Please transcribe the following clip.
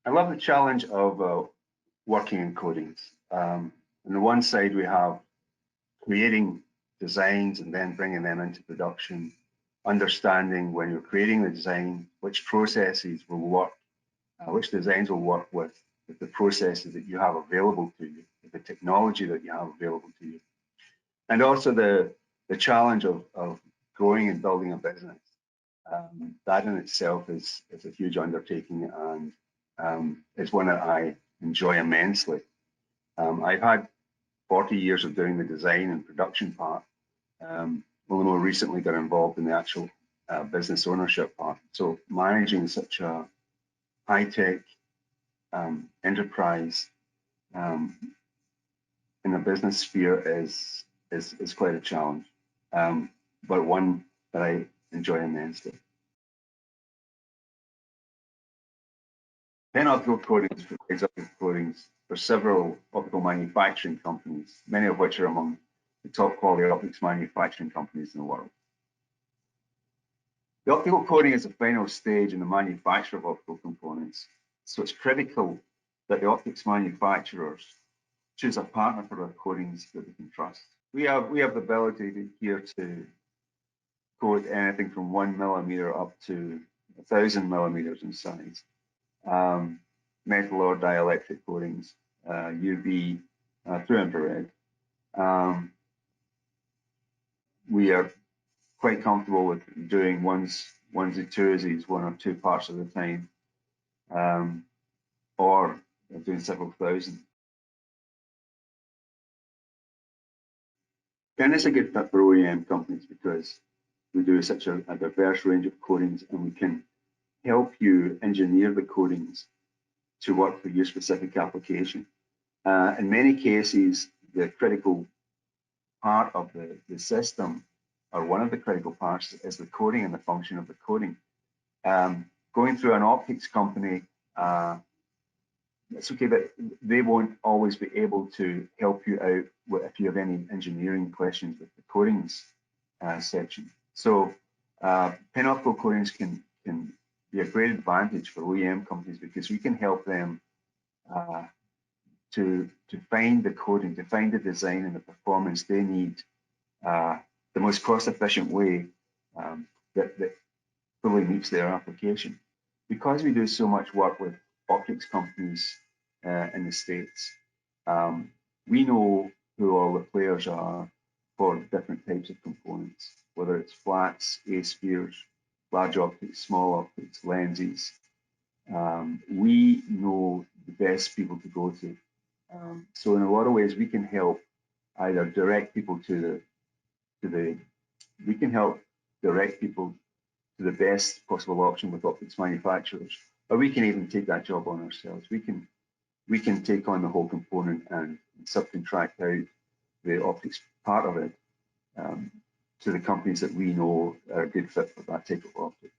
I love the challenge of working in coatings. On the one side, we have creating designs and then bringing them into production, understanding when you're creating the design, which processes will work, which designs will work with the processes that you have available to you, with the technology that you have available to you. And also the challenge of growing and building a business. That in itself is a huge undertaking, and it's one that I enjoy immensely. I've had 40 years of doing the design and production part. Only more recently got involved in the actual business ownership part. So managing such a high-tech enterprise in the business sphere is quite a challenge, but one that I enjoy immensely. Penn Optical Coatings provides optical coatings for several optical manufacturing companies, many of which are among the top quality optics manufacturing companies in the world. The optical coating is the final stage in the manufacture of optical components, so it's critical that the optics manufacturers choose a partner for their coatings that they can trust. We have the ability here to coat anything from 1 millimeter up to 1,000 millimeters in size. Metal or dielectric coatings, UV, through infrared. We are quite comfortable with doing onesie, twosies, 1 or 2 parts at a time, or doing several thousand. And it's a good fit for OEM companies because we do such a diverse range of coatings, and we can help you engineer the coatings to work for your specific application. In many cases, the critical part of the system, or one of the critical parts, is the coating and the function of the coating. Going through an optics company, it's okay, but they won't always be able to help you out if you have any engineering questions with the coatings section. So Penn Optical Coatings can be a great advantage for OEM companies because we can help them to find the coating, to find the design and the performance they need, the most cost-efficient way that fully meets their application. Because we do so much work with optics companies in the States, we know who all the players are for different types of components, whether it's flats, A-spheres, large optics, small optics, lenses. We know the best people to go to. So in a lot of ways, we can help either direct people to the best possible option with optics manufacturers, or we can even take that job on ourselves. We can take on the whole component and subcontract out the optics part of it to the companies that we know are a good fit for that type of optic.